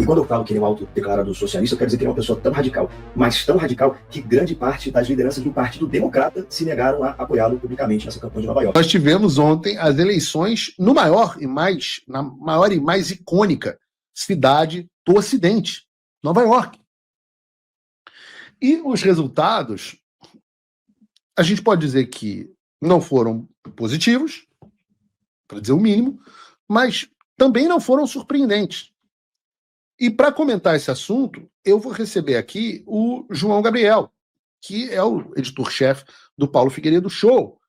E quando eu falo que ele é um autodeclarado socialista, eu quero dizer que ele é uma pessoa tão radical, mas tão radical, que grande parte das lideranças do Partido Democrata se negaram a apoiá-lo publicamente nessa campanha de Nova York. Nós tivemos ontem as eleições na maior e mais icônica cidade do Ocidente, Nova York. E os resultados, a gente pode dizer que não foram positivos, para dizer o mínimo, mas também não foram surpreendentes. E para comentar esse assunto, eu vou receber aqui o João Gabriel, que é o editor-chefe do Paulo Figueiredo Show.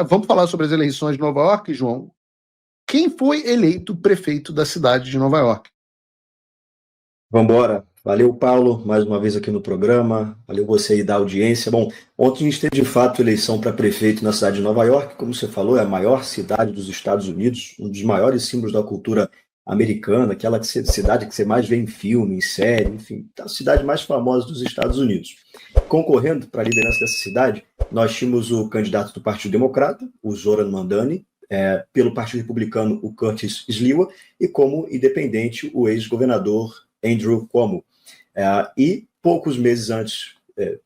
Vamos falar sobre as eleições de Nova York, João. Quem foi eleito prefeito da cidade de Nova York? Vamos embora. Valeu, Paulo, mais uma vez aqui no programa. Valeu você aí da audiência. Bom, ontem a gente teve de fato eleição para prefeito na cidade de Nova York. Como você falou, é a maior cidade dos Estados Unidos, um dos maiores símbolos da cultura americana, aquela cidade que você mais vê em filme, em série, enfim, a cidade mais famosa dos Estados Unidos. Concorrendo para a liderança dessa cidade, nós tínhamos o candidato do Partido Democrata, o Zoran Mandani, pelo Partido Republicano, o Curtis Sliwa, e como independente, o ex-governador Andrew Cuomo. E poucos meses antes,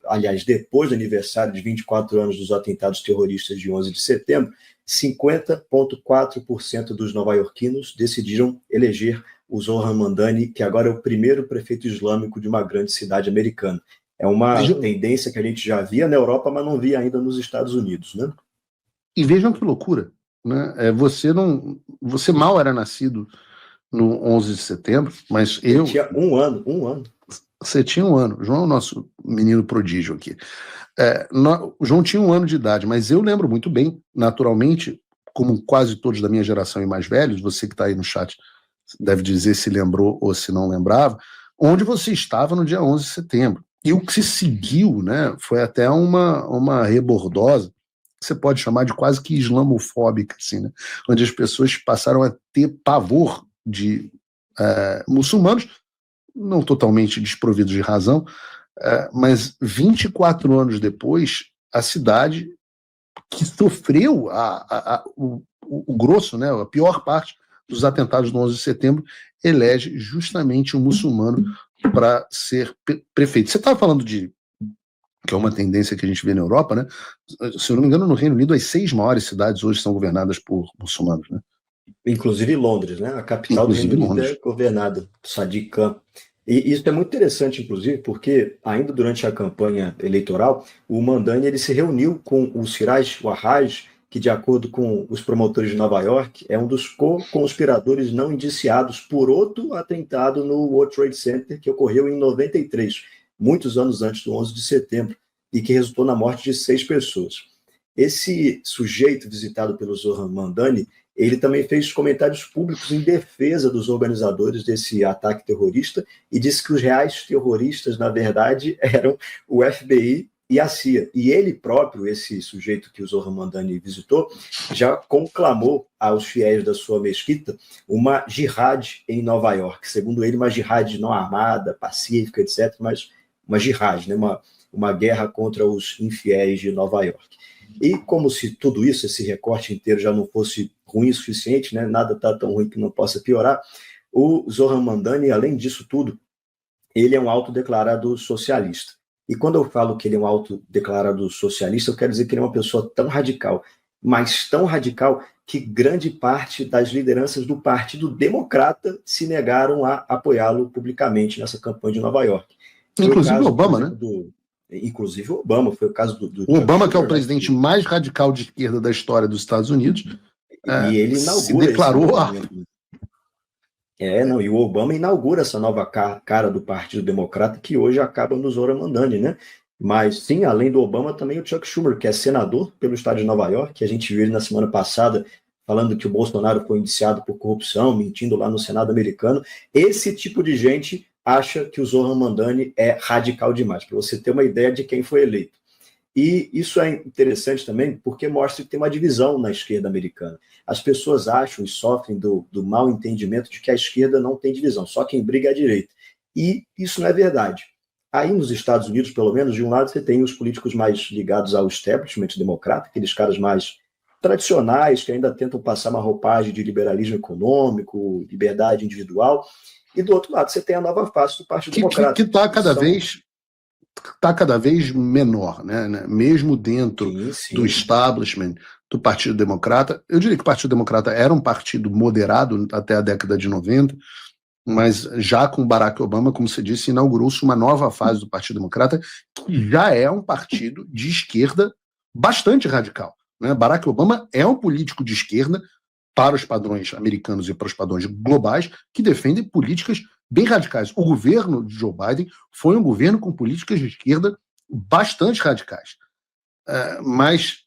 aliás, depois do aniversário de 24 anos dos atentados terroristas de 11 de setembro, 50,4% dos nova-iorquinos decidiram eleger o Zoran Mandani, que agora é o primeiro prefeito islâmico de uma grande cidade americana. É uma tendência que a gente já via na Europa, mas não via ainda nos Estados Unidos, né? E vejam que loucura, né? Você mal era nascido no 11 de setembro, mas eu tinha um ano. Você tinha um ano. O João é o nosso menino prodígio aqui. O João tinha 1 ano de idade, mas eu lembro muito bem, naturalmente, como quase todos da minha geração e mais velhos, você que está aí no chat deve dizer se lembrou ou se não lembrava, onde você estava no dia 11 de setembro. E o que se seguiu, né, foi até uma rebordosa, que você pode chamar de quase que islamofóbica, assim, né, onde as pessoas passaram a ter pavor de muçulmanos, não totalmente desprovidos de razão, mas 24 anos depois, a cidade que sofreu o grosso, né, a pior parte dos atentados do 11 de setembro, elege justamente um muçulmano para ser prefeito. Você estava falando que é uma tendência que a gente vê na Europa, né? Se eu não me engano, no Reino Unido, as 6 maiores cidades hoje são governadas por muçulmanos, né? Inclusive Londres, né? A capital do Reino Unido é governada por Sadiq Khan. E isso é muito interessante, inclusive, porque ainda durante a campanha eleitoral, o Mandani ele se reuniu com o Siraj Warraj, que, de acordo com os promotores de Nova York, é um dos co-conspiradores não indiciados por outro atentado no World Trade Center, que ocorreu em 93, muitos anos antes do 11 de setembro, e que resultou na morte de 6 pessoas. Esse sujeito visitado pelo Zoran Mandani, ele também fez comentários públicos em defesa dos organizadores desse ataque terrorista e disse que os reais terroristas, na verdade, eram o FBI e a CIA. E ele próprio, esse sujeito que o Zoran Mandani visitou, já conclamou aos fiéis da sua mesquita uma jihad em Nova York. Segundo ele, uma jihad não armada, pacífica, etc., mas uma jihad, né? uma guerra contra os infiéis de Nova York. E como se tudo isso, esse recorte inteiro já não fosse ruim o suficiente, né? Nada está tão ruim que não possa piorar, o Zoran Mandani, além disso tudo, ele é um autodeclarado socialista. E quando eu falo que ele é um autodeclarado socialista, eu quero dizer que ele é uma pessoa tão radical, mas tão radical, que grande parte das lideranças do Partido Democrata se negaram a apoiá-lo publicamente nessa campanha de Nova York. Inclusive o Obama, né? Inclusive o Obama, foi o caso do o Obama, que é o presidente mais radical de esquerda da história dos Estados Unidos, e ele se declarou e o Obama inaugura essa nova cara do Partido Democrata, que hoje acaba no Zoran Mandani, né? Mas sim, além do Obama, também o Chuck Schumer, que é senador pelo estado de Nova York, que a gente viu ele na semana passada falando que o Bolsonaro foi indiciado por corrupção, mentindo lá no Senado americano. Esse tipo de gente acha que o Zoran Mandani é radical demais, para você ter uma ideia de quem foi eleito. E isso é interessante também porque mostra que tem uma divisão na esquerda americana. As pessoas acham e sofrem do mau entendimento de que a esquerda não tem divisão, só quem briga é a direita. E isso não é verdade. Aí nos Estados Unidos, pelo menos, de um lado você tem os políticos mais ligados ao establishment democrata, aqueles caras mais tradicionais, que ainda tentam passar uma roupagem de liberalismo econômico, liberdade individual, e do outro lado você tem a nova face do Partido Democrata. Que está cada vez menor, né? Mesmo dentro do establishment do Partido Democrata. Eu diria que o Partido Democrata era um partido moderado até a década de 90, mas já com Barack Obama, como você disse, inaugurou-se uma nova fase do Partido Democrata, que já é um partido de esquerda bastante radical, né? Barack Obama é um político de esquerda para os padrões americanos e para os padrões globais, que defende políticas bem radicais. O governo de Joe Biden foi um governo com políticas de esquerda bastante radicais. Mas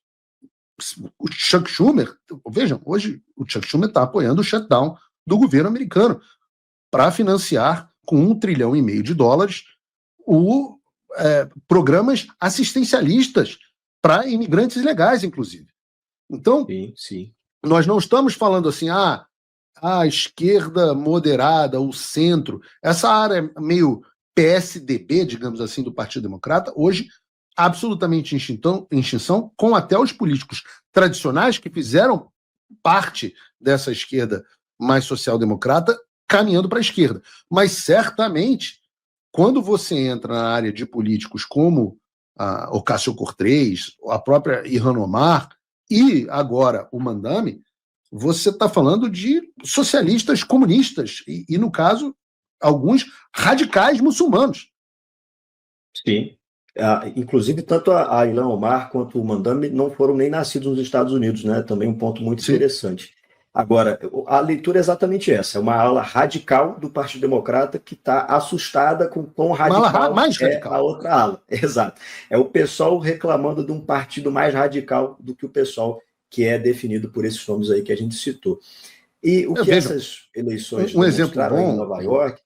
o Chuck Schumer, vejam, hoje o Chuck Schumer está apoiando o shutdown do governo americano para financiar com $1,5 trilhão programas assistencialistas para imigrantes ilegais, inclusive. Então, sim. Nós não estamos falando assim, a esquerda moderada, o centro, essa área meio PSDB, digamos assim, do Partido Democrata, hoje absolutamente em extinção, com até os políticos tradicionais que fizeram parte dessa esquerda mais social-democrata caminhando para a esquerda. Mas certamente, quando você entra na área de políticos como a Ocasio-Cortez, a própria Ilhan Omar e agora o Mandami, você está falando de socialistas comunistas e, no caso, alguns radicais muçulmanos. Sim. Inclusive, tanto a Ilhan Omar quanto o Mandami não foram nem nascidos nos Estados Unidos, né? Também um ponto muito interessante. Agora, a leitura é exatamente essa. É uma ala radical do Partido Democrata que está assustada com quão radical mais radical. A outra ala. Exato. É o pessoal reclamando de um partido mais radical do que o pessoal que é definido por esses nomes aí que a gente citou. E o que essas eleições demonstraram em Nova York...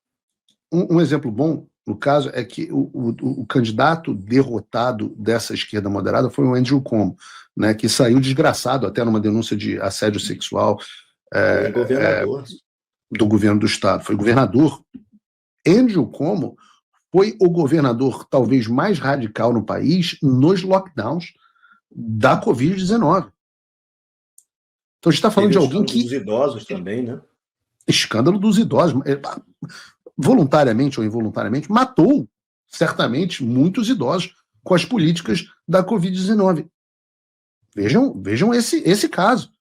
Um exemplo bom, no caso, é que o candidato derrotado dessa esquerda moderada foi o Andrew Cuomo, né, que saiu desgraçado até numa denúncia de assédio sexual do governo do estado. Foi governador. Andrew Cuomo foi o governador talvez mais radical no país nos lockdowns da Covid-19. Então a gente está falando de alguém que... Escândalo dos idosos também, né? Escândalo dos idosos. Voluntariamente ou involuntariamente, matou, certamente, muitos idosos com as políticas da Covid-19. Vejam esse caso.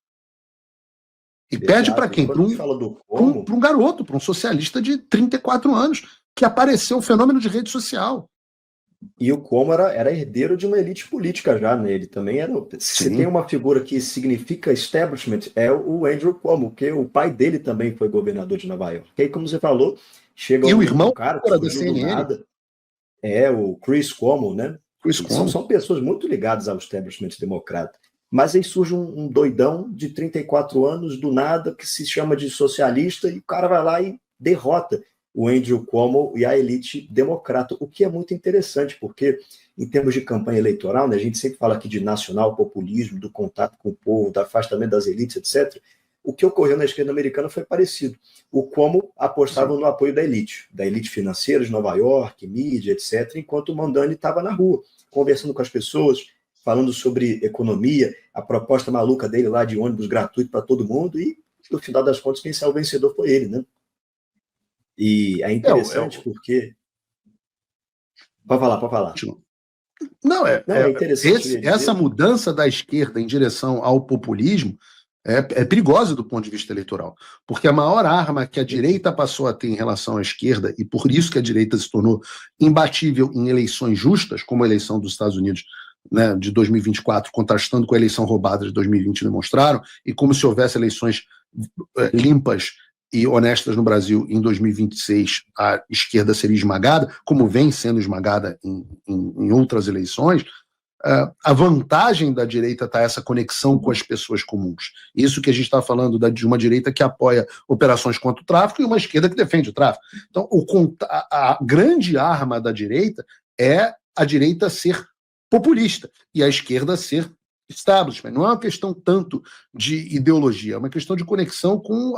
E perde para quem? Para um garoto, para um socialista de 34 anos, que apareceu um fenômeno de rede social. E o Cuomo era herdeiro de uma elite política já, né? Ele também era... Se tem uma figura que significa establishment, é o Andrew Cuomo, porque o pai dele também foi governador de Nova York. E aí, como você falou, chega o irmão cara que da CNN. Nada, o Chris Cuomo, né? São pessoas muito ligadas ao establishment democrata. Mas aí surge um doidão de 34 anos, do nada, que se chama de socialista, e o cara vai lá e derrota o Andrew Cuomo e a elite democrata, o que é muito interessante, porque em termos de campanha eleitoral, né, a gente sempre fala aqui de nacional populismo, do contato com o povo, do afastamento das elites, etc. O que ocorreu na esquerda americana foi parecido. O Cuomo apostava no apoio da elite financeira de Nova York, mídia, etc., enquanto o Mandani estava na rua, conversando com as pessoas, falando sobre economia, a proposta maluca dele lá de ônibus gratuito para todo mundo, e no final das contas quem saiu vencedor foi ele, né? E é interessante porque... Pode falar. Não, é interessante. Essa mudança da esquerda em direção ao populismo é perigosa do ponto de vista eleitoral, porque a maior arma que a direita passou a ter em relação à esquerda, e por isso que a direita se tornou imbatível em eleições justas, como a eleição dos Estados Unidos, né, de 2024, contrastando com a eleição roubada de 2020 demonstraram, e como se houvesse eleições limpas e honestas no Brasil em 2026, a esquerda seria esmagada, como vem sendo esmagada em outras eleições. A vantagem da direita está essa conexão com as pessoas comuns. Isso que a gente está falando de uma direita que apoia operações contra o tráfico e uma esquerda que defende o tráfico. Então, a grande arma da direita é a direita ser populista e a esquerda ser establishment. Não é uma questão tanto de ideologia, é uma questão de conexão com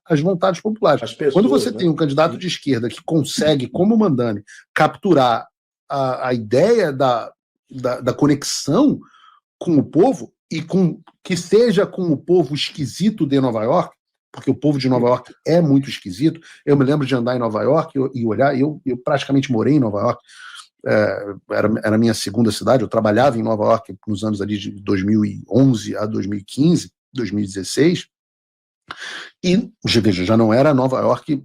as vontades populares. As pessoas, quando você tem um candidato de esquerda que consegue, como o Mandani, capturar a ideia da conexão com o povo, e que seja com o povo esquisito de Nova York, porque o povo de Nova York é muito esquisito. Eu me lembro de andar em Nova York e olhar, eu praticamente morei em Nova York, era a minha segunda cidade, eu trabalhava em Nova York nos anos ali de 2011 a 2015, 2016, e já não era Nova York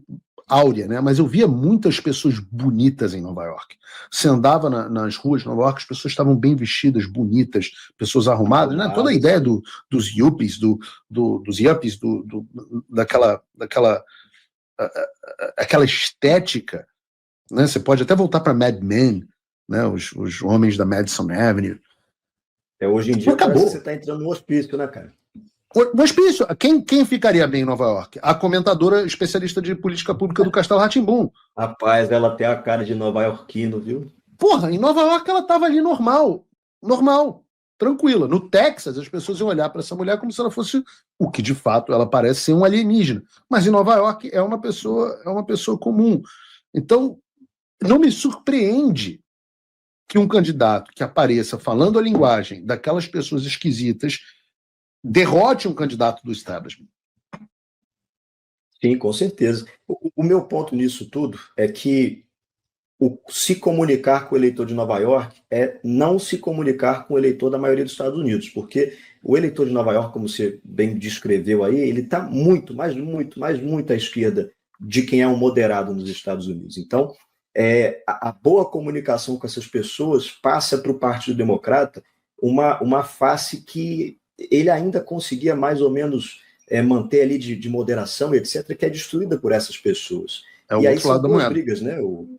áurea, né? Mas eu via muitas pessoas bonitas em Nova York. Você andava nas ruas de Nova York, as pessoas estavam bem vestidas, bonitas, pessoas arrumadas, né? Toda a ideia dos yuppies, daquela aquela estética, né? Você pode até voltar para Mad Men, né? Os homens da Madison Avenue. Hoje em dia parece que você está entrando no hospício, né, cara? O hospício. Quem ficaria bem em Nova York? A comentadora especialista de política pública do Castelo Rá-Tim-Bum. Rapaz, ela tem a cara de nova-iorquino, viu? Porra, em Nova York ela tava ali normal, tranquila. No Texas, as pessoas iam olhar para essa mulher como se ela fosse o que de fato ela parece ser um alienígena. Mas em Nova York é uma pessoa comum. Então, não me surpreende que um candidato que apareça falando a linguagem daquelas pessoas esquisitas derrote um candidato do establishment. Sim, com certeza. O meu ponto nisso tudo é que se comunicar com o eleitor de Nova York é não se comunicar com o eleitor da maioria dos Estados Unidos, porque o eleitor de Nova York, como você bem descreveu aí, ele está muito à esquerda de quem é um moderado nos Estados Unidos. Então, a boa comunicação com essas pessoas passa para o Partido Democrata uma face que ele ainda conseguia mais ou menos manter ali de moderação, etc., que é destruída por essas pessoas. E aí são duas brigas, né? O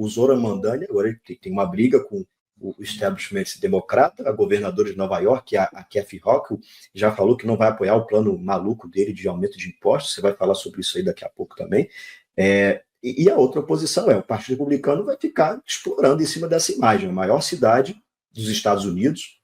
Zoran Mandani agora tem uma briga com o establishment democrata, a governadora de Nova York, a Kathy Hochul, já falou que não vai apoiar o plano maluco dele de aumento de impostos, você vai falar sobre isso aí daqui a pouco também. E a outra oposição o Partido Republicano vai ficar explorando em cima dessa imagem, a maior cidade dos Estados Unidos,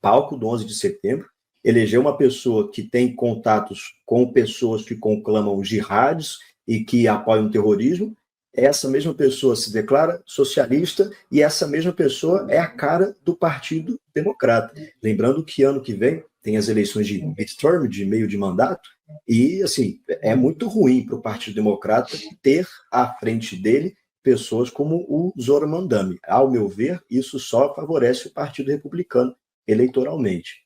palco do 11 de setembro, eleger uma pessoa que tem contatos com pessoas que conclamam jihadis e que apoiam o terrorismo, essa mesma pessoa se declara socialista e essa mesma pessoa é a cara do Partido Democrata. Lembrando que ano que vem tem as eleições de midterm, de meio de mandato, e assim, é muito ruim para o Partido Democrata ter à frente dele pessoas como o Zoran Mandani. Ao meu ver, isso só favorece o Partido Republicano eleitoralmente.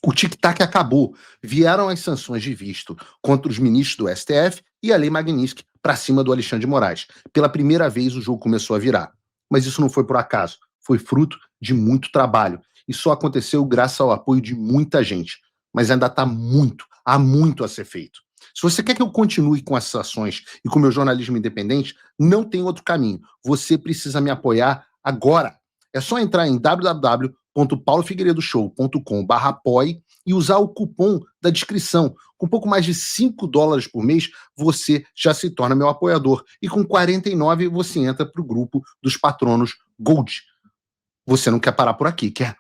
O tic-tac acabou. Vieram as sanções de visto contra os ministros do STF e a Lei Magnitsky para cima do Alexandre de Moraes. Pela primeira vez o jogo começou a virar. Mas isso não foi por acaso. Foi fruto de muito trabalho. E só aconteceu graças ao apoio de muita gente. Mas ainda há muito a ser feito. Se você quer que eu continue com essas ações e com o meu jornalismo independente, não tem outro caminho. Você precisa me apoiar agora. É só entrar em www.paulofigueiredoshow.com/apoie e usar o cupom da descrição. Com pouco mais de $5 por mês, você já se torna meu apoiador. E com 49 você entra para o grupo dos patronos Gold. Você não quer parar por aqui, quer?